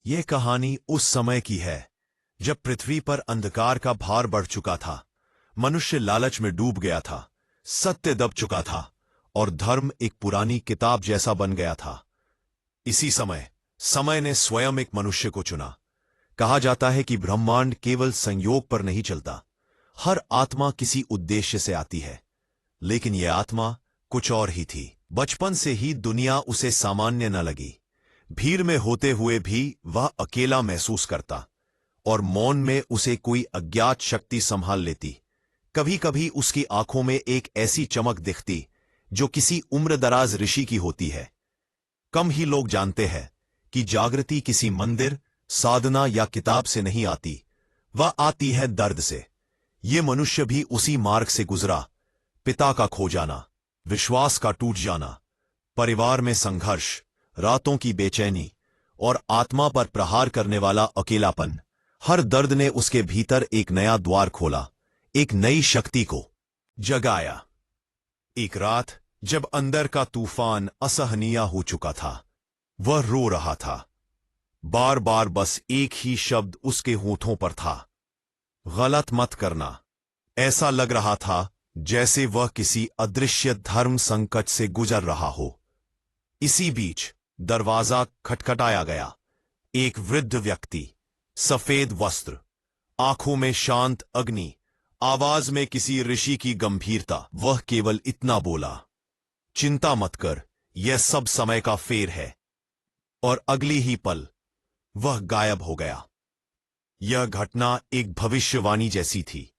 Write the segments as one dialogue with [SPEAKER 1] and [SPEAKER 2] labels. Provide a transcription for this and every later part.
[SPEAKER 1] यह कहानी उस समय की है जब पृथ्वी पर अंधकार का भार बढ़ चुका था, मनुष्य लालच में डूब गया था, सत्य दब चुका था और धर्म एक पुरानी किताब जैसा बन गया था। इसी समय ने स्वयं एक मनुष्य को चुना। कहा जाता है कि ब्रह्मांड केवल संयोग पर नहीं चलता, हर आत्मा किसी उद्देश्य से आती है। लेकिन यह आत्मा कुछ और ही थी। बचपन से ही दुनिया उसे सामान्य न लगी। भीड़ में होते हुए भी वह अकेला महसूस करता और मौन में उसे कोई अज्ञात शक्ति संभाल लेती। कभी कभी उसकी आंखों में एक ऐसी चमक दिखती जो किसी उम्रदराज ऋषि की होती है। कम ही लोग जानते हैं कि जागृति किसी मंदिर, साधना या किताब से नहीं आती, वह आती है दर्द से। ये मनुष्य भी उसी मार्ग से गुजरा। पिता का खो जाना, विश्वास का टूट जाना, परिवार में संघर्ष, रातों की बेचैनी और आत्मा पर प्रहार करने वाला अकेलापन। हर दर्द ने उसके भीतर एक नया द्वार खोला, एक नई शक्ति को जगाया। एक रात जब अंदर का तूफान असहनीय हो चुका था, वह रो रहा था। बार बार बस एक ही शब्द उसके होठों पर था, गलत मत करना। ऐसा लग रहा था जैसे वह किसी अदृश्य धर्म संकट से गुजर रहा हो। इसी बीच दरवाजा खटखटाया गया। एक वृद्ध व्यक्ति, सफेद वस्त्र, आंखों में शांत अग्नि, आवाज में किसी ऋषि की गंभीरता। वह केवल इतना बोला, चिंता मत कर, यह सब समय का फेर है। और अगली ही पल वह गायब हो गया। यह घटना एक भविष्यवाणी जैसी थी,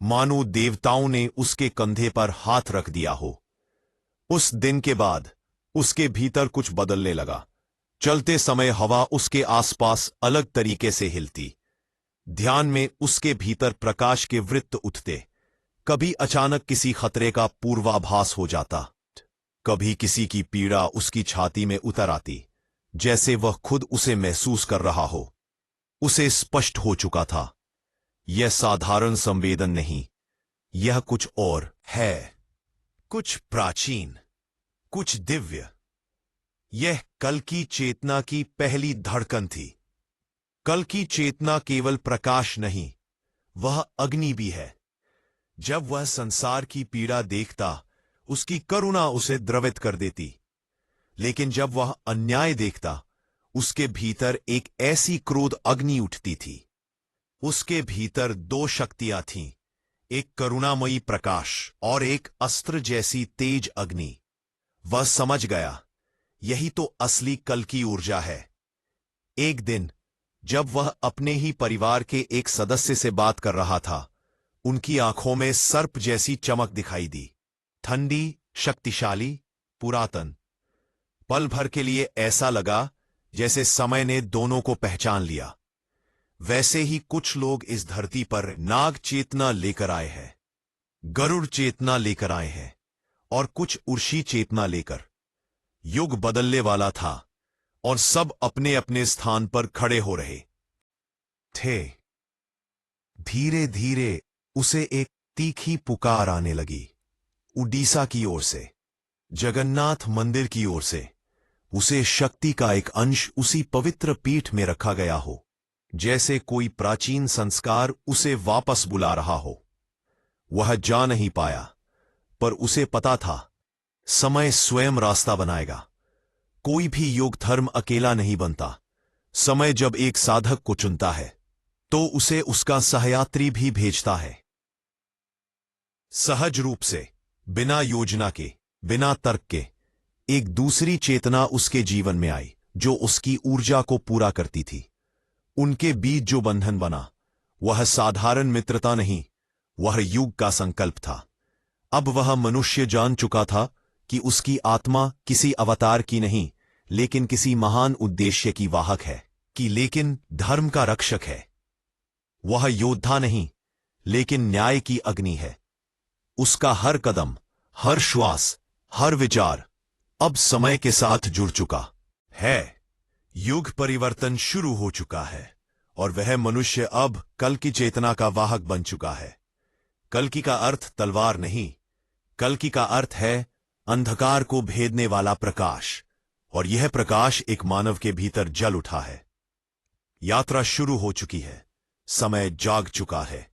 [SPEAKER 1] मानो देवताओं ने उसके कंधे पर हाथ रख दिया हो। उस दिन के बाद उसके भीतर कुछ बदलने लगा। चलते समय हवा उसके आसपास अलग तरीके से हिलती। ध्यान में उसके भीतर प्रकाश के वृत्त उठते। कभी अचानक किसी खतरे का पूर्वाभास हो जाता, कभी किसी की पीड़ा उसकी छाती में उतर आती, जैसे वह खुद उसे महसूस कर रहा हो। उसे स्पष्ट हो चुका था, यह साधारण संवेदन नहीं, यह कुछ और है, कुछ प्राचीन, कुछ दिव्य। यह कल की चेतना की पहली धड़कन थी। कल की चेतना केवल प्रकाश नहीं, वह अग्नि भी है। जब वह संसार की पीड़ा देखता, उसकी करुणा उसे द्रवित कर देती। लेकिन जब वह अन्याय देखता, उसके भीतर एक ऐसी क्रोध अग्नि उठती थी। उसके भीतर दो शक्तियां थीं, एक करुणामयी प्रकाश और एक अस्त्र जैसी तेज अग्नि। वह समझ गया, यही तो असली कल की ऊर्जा है। एक दिन जब वह अपने ही परिवार के एक सदस्य से बात कर रहा था, उनकी आंखों में सर्प जैसी चमक दिखाई दी। ठंडी, शक्तिशाली, पुरातन। पल भर के लिए ऐसा लगा जैसे समय ने दोनों को पहचान लिया। वैसे ही कुछ लोग इस धरती पर नाग चेतना लेकर आए हैं, गरुड़ चेतना लेकर आए हैं और कुछ उर्शी चेतना लेकर। युग बदलने वाला था और सब अपने अपने स्थान पर खड़े हो रहे थे। धीरे धीरे उसे एक तीखी पुकार आने लगी, उड़ीसा की ओर से, जगन्नाथ मंदिर की ओर से। उसे शक्ति का एक अंश उसी पवित्र पीठ में रखा गया हो, जैसे कोई प्राचीन संस्कार उसे वापस बुला रहा हो। वह जा नहीं पाया, पर उसे पता था समय स्वयं रास्ता बनाएगा। कोई भी योग धर्म अकेला नहीं बनता। समय जब एक साधक को चुनता है, तो उसे उसका सहयात्री भी भेजता है। सहज रूप से, बिना योजना के, बिना तर्क के, एक दूसरी चेतना उसके जीवन में आई, जो उसकी ऊर्जा को पूरा करती थी। उनके बीच जो बंधन बना, वह साधारण मित्रता नहीं, वह युग का संकल्प था। अब वह मनुष्य जान चुका था कि उसकी आत्मा किसी अवतार की नहीं, लेकिन किसी महान उद्देश्य की वाहक है, लेकिन धर्म का रक्षक है। वह योद्धा नहीं, लेकिन न्याय की अग्नि है। उसका हर कदम, हर श्वास, हर विचार अब समय के साथ जुड़ चुका है। युग परिवर्तन शुरू हो चुका है और वह मनुष्य अब कल की चेतना का वाहक बन चुका है। कल की का अर्थ तलवार नहीं, कल की का अर्थ है अंधकार को भेदने वाला प्रकाश, और यह प्रकाश एक मानव के भीतर जल उठा है। यात्रा शुरू हो चुकी है। समय जाग चुका है।